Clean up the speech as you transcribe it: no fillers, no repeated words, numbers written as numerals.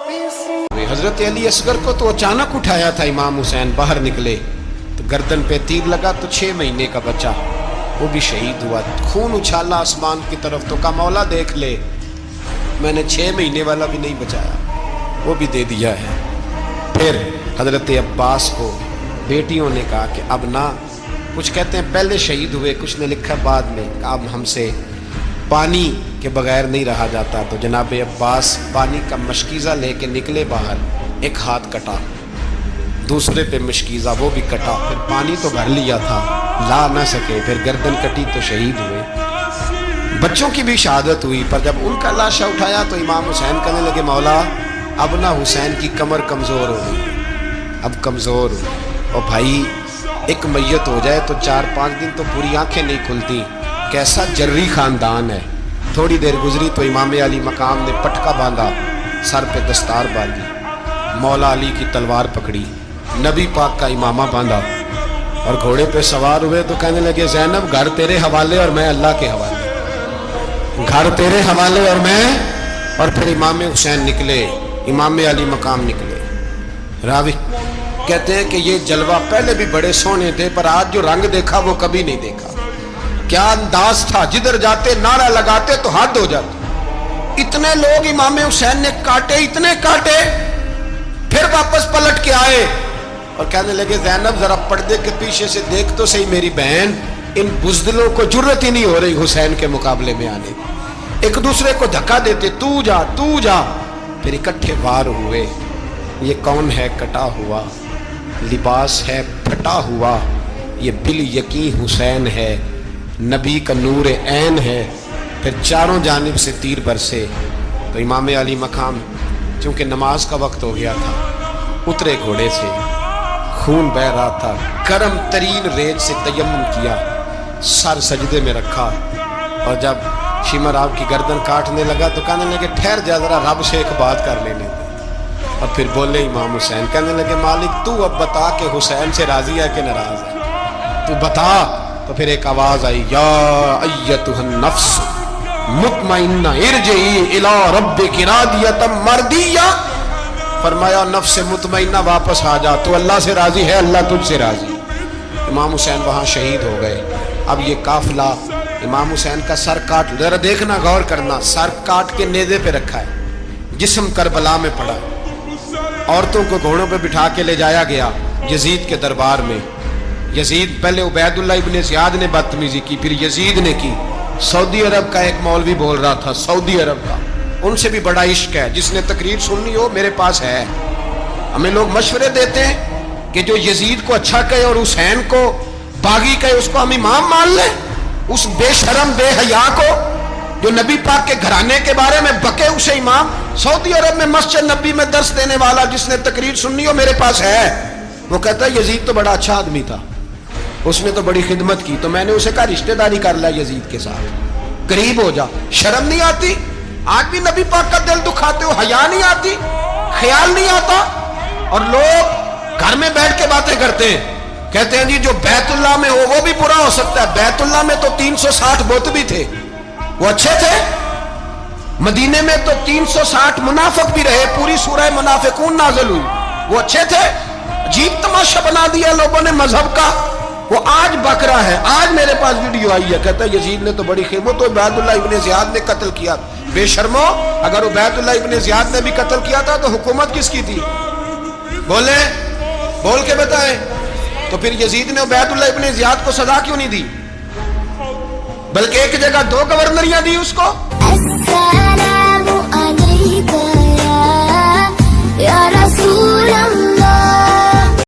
حضرت علی اصغر کو تو اچانک اٹھایا تھا امام حسین، باہر نکلے تو گردن پہ تیر لگا تو 6 مہینے کا بچہ وہ بھی شہید ہوا، خون اچھالا آسمان کی طرف تو کہا مولا دیکھ لے، میں نے 6 مہینے والا بھی نہیں بچایا، وہ بھی دے دیا ہے۔ پھر حضرت عباس کو بیٹیوں نے کہا کہ اب نہ، کچھ کہتے ہیں پہلے شہید ہوئے، کچھ نے لکھا بعد میں، کہ اب ہم سے پانی کے بغیر نہیں رہا جاتا، تو جناب عباس پانی کا مشکیزہ لے کے نکلے باہر، ایک ہاتھ کٹا، دوسرے پہ مشکیزہ وہ بھی کٹا، پھر پانی تو بھر لیا تھا لا نہ سکے، پھر گردن کٹی تو شہید ہوئے۔ بچوں کی بھی شہادت ہوئی، پر جب ان کا لاشا اٹھایا تو امام حسین کہنے لگے مولا اب نہ حسین کی کمر کمزور ہو گئی، اب کمزور ہو، اور بھائی ایک میت ہو جائے تو 4-5 دن تو پوری آنکھیں نہیں کھلتی، کیسا جری خاندان ہے۔ تھوڑی دیر گزری تو امام علی مقام نے پٹکا باندھا، سر پہ دستار باندھی، مولا علی کی تلوار پکڑی، نبی پاک کا امامہ باندھا اور گھوڑے پہ سوار ہوئے تو کہنے لگے زینب گھر تیرے حوالے اور میں اللہ کے حوالے، گھر تیرے حوالے اور میں، اور پھر امام حسین نکلے، امام علی مقام نکلے۔ راوی کہتے ہیں کہ یہ جلوہ پہلے بھی بڑے سونے تھے، پر آج جو رنگ دیکھا وہ کبھی نہیں دیکھا۔ کیا انداز تھا، جدھر جاتے نعرہ لگاتے تو حد ہو جاتی۔ اتنے لوگ امام حسین نے کاٹے، اتنے کاٹے، پھر واپس پلٹ کے آئے اور کہنے لگے زینب ذرا پردے کے پیچھے سے دیکھ تو صحیح میری بہن، ان بزدلوں کو جرت ہی نہیں ہو رہی حسین کے مقابلے میں آنے، ایک دوسرے کو دھکا دیتے، تو جا تو جا، پھر اکٹھے وار ہوئے۔ یہ کون ہے کٹا ہوا، لباس ہے پھٹا ہوا، یہ بال یقین حسین ہے، نبی کا نور عین ہے۔ پھر چاروں جانب سے تیر برسے تو امام علی مقام چونکہ نماز کا وقت ہو گیا تھا، اترے گھوڑے سے، خون بہ رہا تھا، گرم ترین ریت سے تیمم کیا، سر سجدے میں رکھا، اور جب شمر آپ کی گردن کاٹنے لگا تو کہنے لگے ٹھہر جا ذرا رب سے ایک بات کر لینے دے، اور پھر بولے امام حسین، کہنے لگے مالک تو اب بتا کہ حسین سے راضی ہے کہ ناراض ہے، تو بتا۔ تو پھر ایک آواز آئی، یا ایتھا النفس مطمئنہ ارجعی الی ربک راضیۃ مرضیہ، فرمایا نفس مطمئنہ واپس آ جا، تو اللہ سے راضی ہے، اللہ تجھ سے راضی۔ امام حسین وہاں شہید ہو گئے۔ اب یہ قافلہ امام حسین کا سر کاٹ، ذرا دیکھنا غور کرنا، سر کاٹ کے نیزے پہ رکھا ہے، جسم کربلا میں پڑا، عورتوں کو گھوڑوں پہ بٹھا کے لے جایا گیا یزید کے دربار میں۔ یزید پہلے عبید اللہ ابن زیاد نے بدتمیزی کی، پھر یزید نے کی۔ سعودی عرب کا ایک مولوی بول رہا تھا، سعودی عرب کا، ان سے بھی بڑا عشق ہے، جس نے تقریر سننی ہو میرے پاس ہے۔ ہمیں لوگ مشورے دیتے ہیں کہ جو یزید کو اچھا کہے اور حسین کو باغی کہے اس کو ہم امام مان لیں، اس بے شرم بے حیا کو جو نبی پاک کے گھرانے کے بارے میں بکے اسے امام۔ سعودی عرب میں مسجد نبی میں درس دینے والا جس نے تقریر سننی ہو میرے پاس ہے، وہ کہتا ہے یزید تو بڑا اچھا آدمی تھا، اس نے تو بڑی خدمت کی، تو میں نے اسے کہا رشتہ داری کر لیا یزید کے ساتھ، قریب ہو جا۔ شرم نہیں آتی؟ آج بھی نبی پاک کا دل دکھاتے ہو، حیا نہیں آتی، خیال نہیں آتا؟ اور لوگ گھر میں بیٹھ کے باتیں کرتے ہیں، کہتے ہیں جی جو بیت اللہ میں ہو وہ بھی برا ہو سکتا ہے۔ بیت اللہ میں تو 360 بت بھی تھے، وہ اچھے تھے۔ مدینے میں تو 360 منافق بھی رہے، پوری سورہ منافقون نازل ہوئی، وہ اچھے تھے۔ عجیب تماشا بنا دیا لوگوں نے مذہب کا، وہ آج بک رہا ہے۔ آج میرے پاس ویڈیو آئی ہے، کہتا ہے یزید نے تو بڑی خدمت، تو عبید اللہ ابن زیاد نے قتل کیا۔ بے شرمو، اگر عبید اللہ ابن زیاد نے بھی قتل کیا تھا تو حکومت کس کی تھی؟ بولیں، بول کے بتائیں۔ تو پھر یزید نے عبید اللہ ابن زیاد کو سزا کیوں نہیں دی، بلکہ ایک جگہ 2 گورنریاں دی اس کو؟ السلام علیکم یا رسول اللہ